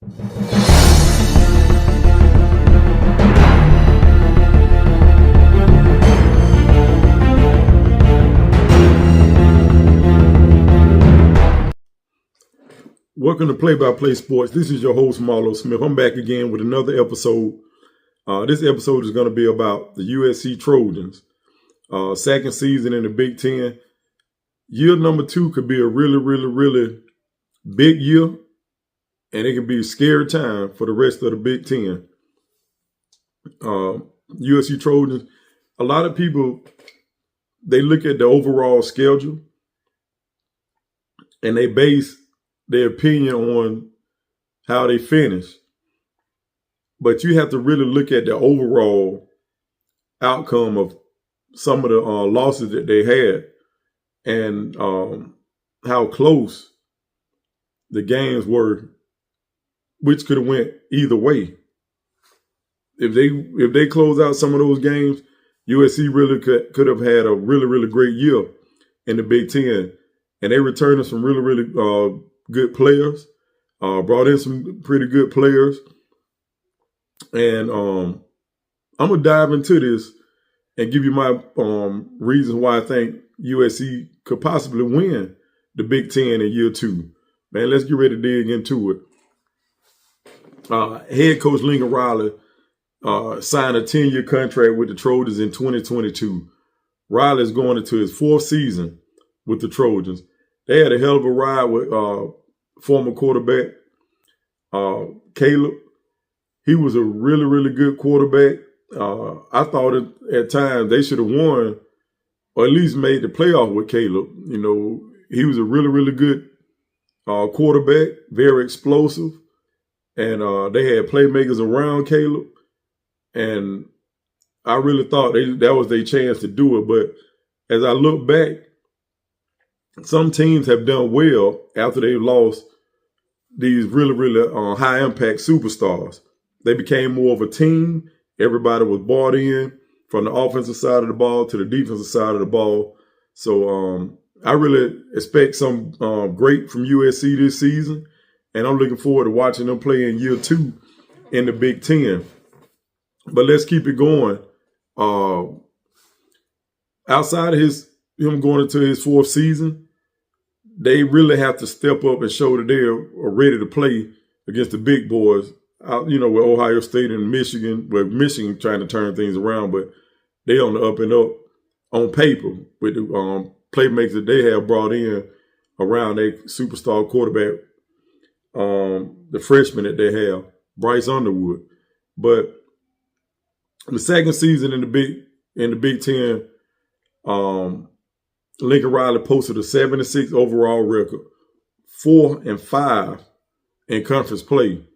Welcome to Play by Play Sports. This is your host, Marlo Smith. I'm back again with another episode. This episode is going to be about the USC Trojans. Second season in the Big Ten. Year number 2 could be a really big year, and it could be a scary time for the rest of the Big Ten. USC Trojans, a lot of people, they look at the overall schedule, and they base their opinion on how they finish. But you have to really look at the overall outcome of some of the losses that they had and how close the games were, which could have went either way. If they close out some of those games, USC really could have had a really great year in the Big Ten. And they returned some really good players, brought in some pretty good players. And I'm going to dive into this and give you my reasons why I think USC could possibly win the Big Ten in year 2. Man, let's get ready to dig into it. Head coach Lincoln Riley signed a 10-year contract with the Trojans in 2022. Riley is going into his 4th season with the Trojans. They had a hell of a ride with former quarterback Caleb. He was a really good quarterback. I thought at times they should have won or at least made the playoff with Caleb. You know, he was a really good quarterback, very explosive. And they had playmakers around Caleb. And I really thought that was their chance to do it. But as I look back, some teams have done well after they've lost these really high-impact superstars. They became more of a team. Everybody was bought in from the offensive side of the ball to the defensive side of the ball. So I really expect some great from USC this season, and I'm looking forward to watching them play in year 2 in the Big Ten. But let's keep it going. Outside of him going into his 4th season, they really have to step up and show that they're ready to play against the big boys. With Ohio State and Michigan. Well, Michigan trying to turn things around, but they on the up and up on paper with the playmakers that they have brought in around their superstar quarterback, the freshman that they have, Bryce Underwood. But the second season in the Big Ten, Lincoln Riley posted a 7-6 overall record, 4-5 in conference play.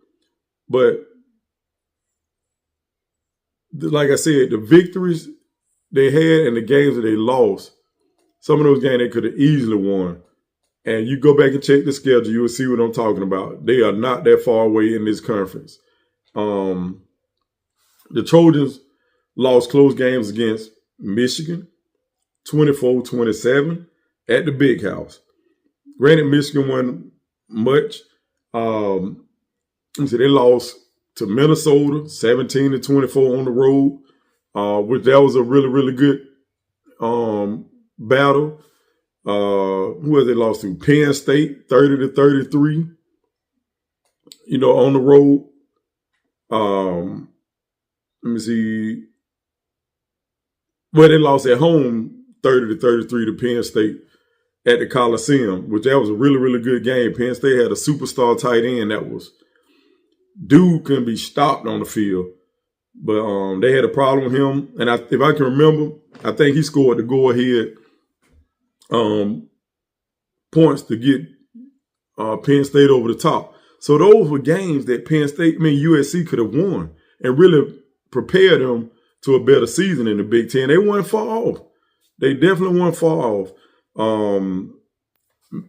But like I said, the victories they had and the games that they lost, some of those games they could have easily won. And you go back and check the schedule, you will see what I'm talking about. They are not that far away in this conference. The Trojans lost close games against Michigan, 24-27 at the Big House. Granted, Michigan won much. They lost to Minnesota, 17-24 on the road, which that was a really good battle. Who have they lost to? Penn State, 30-33. On the road. Let me see. Well, they lost at home 30-33 to Penn State at the Coliseum, which that was a really good game. Penn State had a superstar tight end that was dude couldn't be stopped on the field. But they had a problem with him. And if I can remember, I think he scored the go-ahead points to get Penn State over the top. So those were games that USC could have won and really prepared them to a better season in the Big Ten. They weren't far off. They definitely weren't far off.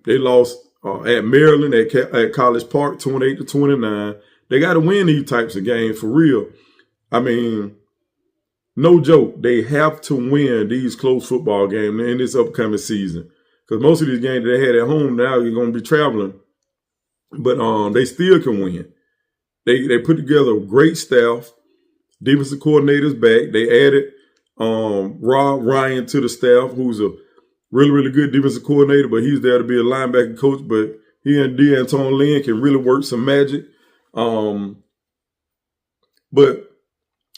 They lost at Maryland at College Park, 28-29. They got to win these types of games for real. I mean, no joke. They have to win these close football games in this upcoming season because most of these games that they had at home now you're going to be traveling, but they still can win. they put together a great staff. Defensive coordinators back. They added Rob Ryan to the staff, who's a really, really good defensive coordinator, but he's there to be a linebacker coach. But he and D'Anton Lynn can really work some magic. But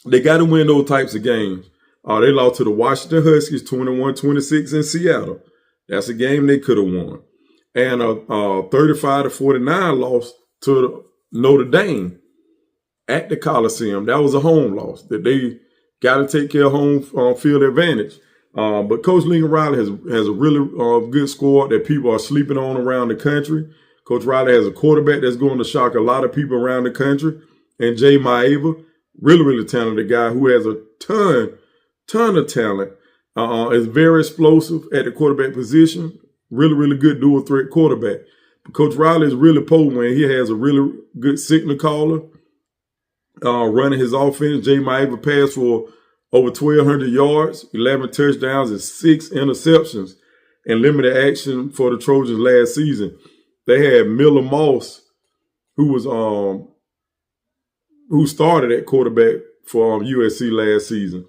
they got to win those types of games. They lost to the Washington Huskies 21-26 in Seattle. That's a game they could have won. And a 35-49 loss to Notre Dame at the Coliseum. That was a home loss that they got to take care of home field advantage. But Coach Lincoln Riley has a really good squad that people are sleeping on around the country. Coach Riley has a quarterback that's going to shock a lot of people around the country. And Jay Maeva, really, really talented guy who has a ton of talent. Is very explosive at the quarterback position. Really, really good dual threat quarterback. But Coach Riley is really potent when he has a really good signal caller running his offense. Jay Maeva passed for over 1,200 yards, 11 touchdowns, and 6 interceptions in limited action for the Trojans last season. They had Miller Moss, who started at quarterback for USC last season.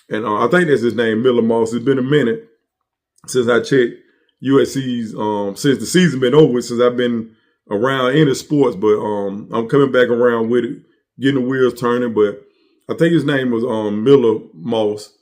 And I think that's his name, Miller Moss. It's been a minute since I checked USC's, since the season been over, since I've been around any sports, but I'm coming back around with it, getting the wheels turning. But I think his name was Miller Moss.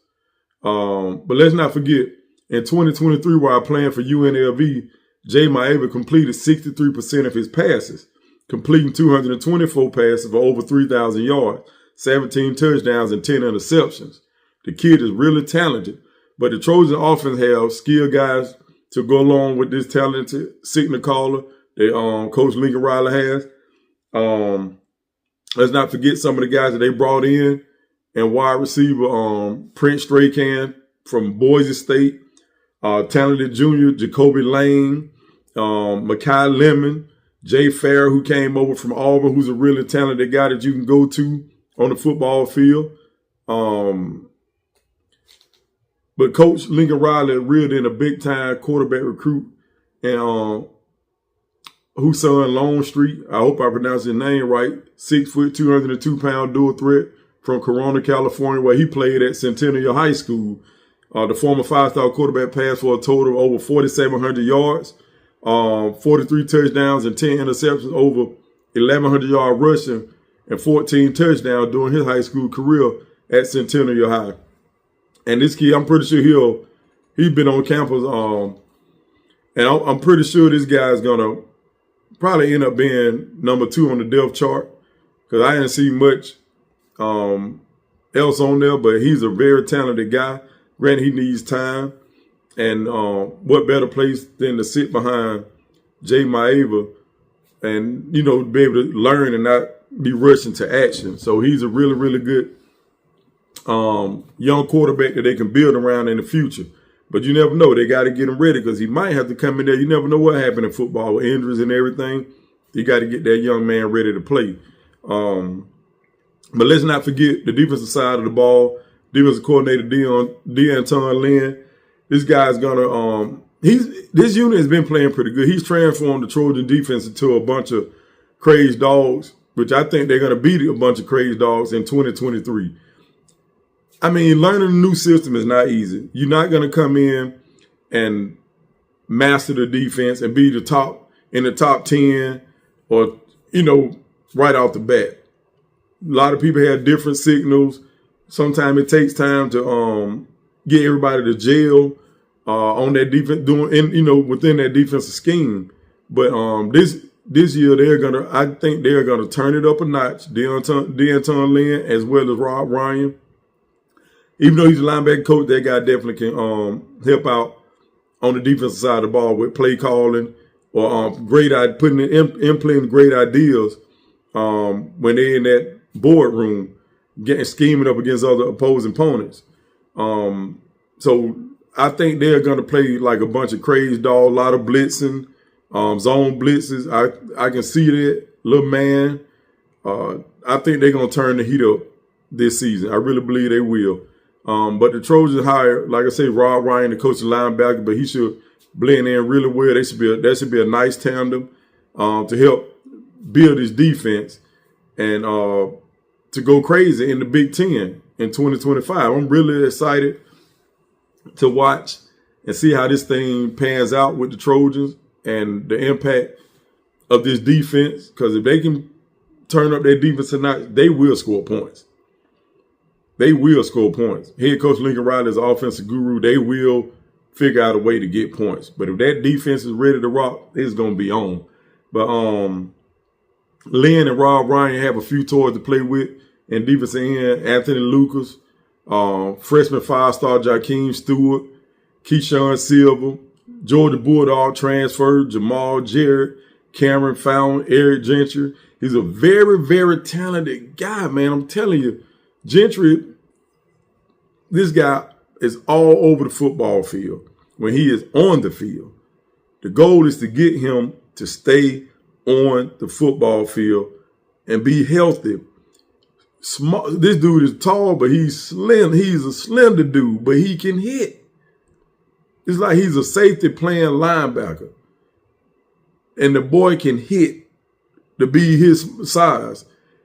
But let's not forget, in 2023, while playing for UNLV, Jay Maeva completed 63% of his passes, completing 224 passes for over 3,000 yards, 17 touchdowns, and 10 interceptions. The kid is really talented, but the Trojan offense have skilled guys to go along with this talented signal caller that Coach Lincoln Riley has. Let's not forget some of the guys that they brought in, and wide receiver Prince Strakan from Boise State, talented junior Jacoby Lane, Makai Lemon, Jay Farrer, who came over from Auburn, who's a really talented guy that you can go to on the football field. But Coach Lincoln Riley reeled in a big-time quarterback recruit, and Husan Longstreet, I hope I pronounced his name right, 6 foot, 202-pound dual threat from Corona, California, where he played at Centennial High School. The former 5-star quarterback passed for a total of over 4,700 yards, 43 touchdowns, and 10 interceptions, over 1,100 yard rushing, and 14 touchdowns during his high school career at Centennial High. And this kid, I'm pretty sure he's been on campus, and I'm pretty sure this guy's gonna probably end up being number 2 on the depth chart, because I didn't see much else on there. But he's a very talented guy. Granted, he needs time, and what better place than to sit behind Jay Maeva and be able to learn and not be rushing to action. So he's a really, really good young quarterback that they can build around in the future. But you never know. They got to get him ready, because he might have to come in there. You never know what happened in football with injuries and everything. You got to get that young man ready to play. But let's not forget the defensive side of the ball. Defensive coordinator D'Anton Lynn. This guy's gonna this unit has been playing pretty good. He's transformed the Trojan defense into a bunch of crazed dogs, which I think they're gonna beat a bunch of crazed dogs in 2023. I mean, learning a new system is not easy. You're not going to come in and master the defense and be in the top 10 or, right off the bat. A lot of people have different signals. Sometimes it takes time to get everybody to gel on that defense, within that defensive scheme. But this year I think they're gonna turn it up a notch. D'Anton Lynn as well as Rob Ryan. Even though he's a linebacker coach, that guy definitely can help out on the defensive side of the ball with play calling or implementing great ideas when they're in that boardroom, scheming up against other opposing opponents. So I think they're going to play like a bunch of crazed dogs, a lot of blitzing, zone blitzes. I can see that, little man. I think they're going to turn the heat up this season. I really believe they will. But the Trojans hired, like I say, Rob Ryan, the coach of linebacker, but he should blend in really well. That should be a nice tandem to help build his defense. and to go crazy in the Big Ten in 2025. I'm really excited to watch and see how this thing pans out with the Trojans and the impact of this defense. Because if they can turn up their defense tonight, they will score points. They will score points. Head coach Lincoln Riley is an offensive guru. They will figure out a way to get points. But if that defense is ready to rock, it's going to be on. But Lynn and Rob Ryan have a few toys to play with. And defensive end, Anthony Lucas, freshman five-star Jakeem Stewart, Keyshawn Silver, Georgia Bulldog transfer, Jamal Jarrett, Cameron Fountain, Eric Gentry. He's a very, very talented guy, man. I'm telling you, Gentry, this guy is all over the football field when he is on the field. The goal is to get him to stay on the football field and be healthy. Small, this dude is tall, but he's slim. He's a slender dude, but he can hit. It's like he's a safety playing linebacker. And the boy can hit to be his size.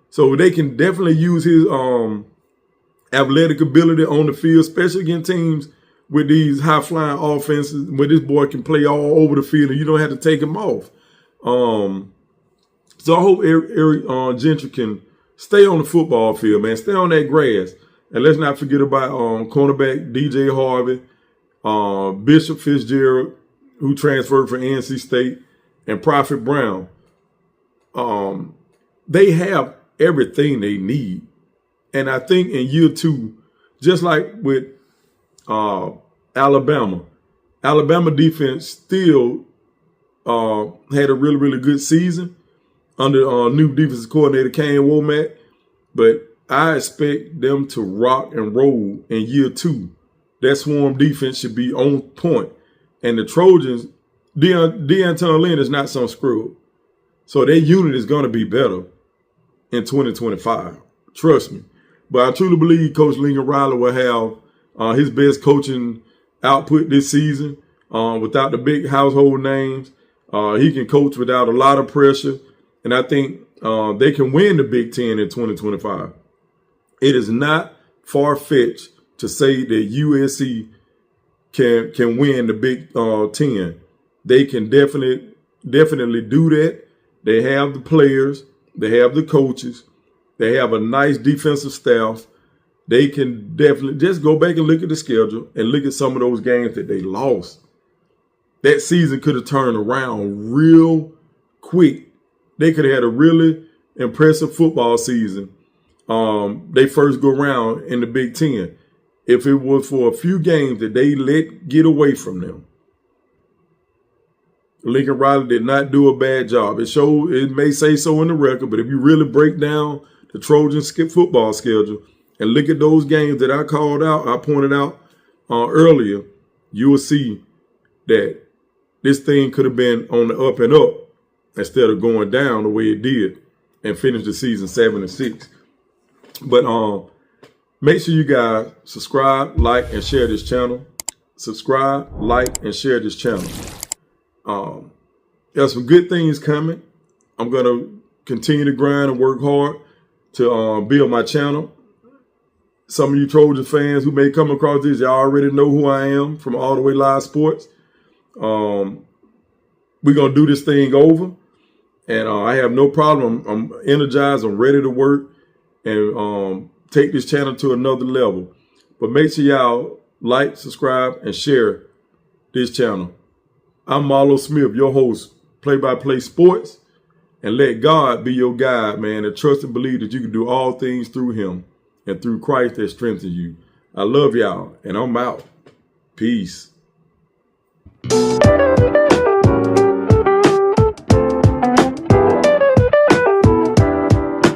So they can definitely use his athletic ability on the field, especially against teams with these high-flying offenses where this boy can play all over the field and you don't have to take him off. So I hope Eric Gentry can stay on the football field, man. Stay on that grass. And let's not forget about cornerback DJ Harvey, Bishop Fitzgerald, who transferred from NC State, and Prophet Brown. They have everything they need. And I think in year two, just like with Alabama defense still had a really, really good season under new defensive coordinator Kane Womack. But I expect them to rock and roll in year two. That swarm defense should be on point. And the Trojans, D'Anton Lynn is not some screw. So their unit is going to be better in 2025. Trust me. But I truly believe Coach Lincoln Riley will have his best coaching output this season without the big household names. He can coach without a lot of pressure. And I think they can win the Big Ten in 2025. It is not far-fetched to say that USC can win the Big Ten. They can definitely do that. They have the players. They have the coaches. They have a nice defensive staff. They can definitely just go back and look at the schedule and look at some of those games that they lost. That season could have turned around real quick. They could have had a really impressive football season. They first go around in the Big Ten. If it was for a few games that they let get away from them. Lincoln Riley did not do a bad job. It may say so in the record, but if you really break down the Trojans football schedule and look at those games that I pointed out earlier, you will see that this thing could have been on the up and up instead of going down the way it did and finish the season 7-6. But make sure you guys subscribe, like, and share this channel. Subscribe, like, and share this channel. There's some good things coming. I'm going to continue to grind and work hard to build my channel. Some of you Trojan fans who may come across this, y'all already know who I am from All the Way Live Sports. We're going to do this thing over. And I have no problem. I'm energized. I'm ready to work and take this channel to another level. But make sure y'all like, subscribe, and share this channel. I'm Marlo Smith, your host, Play-by-Play Sports. And let God be your guide, man, and trust and believe that you can do all things through him and through Christ that strengthens you. I love y'all, and I'm out. Peace.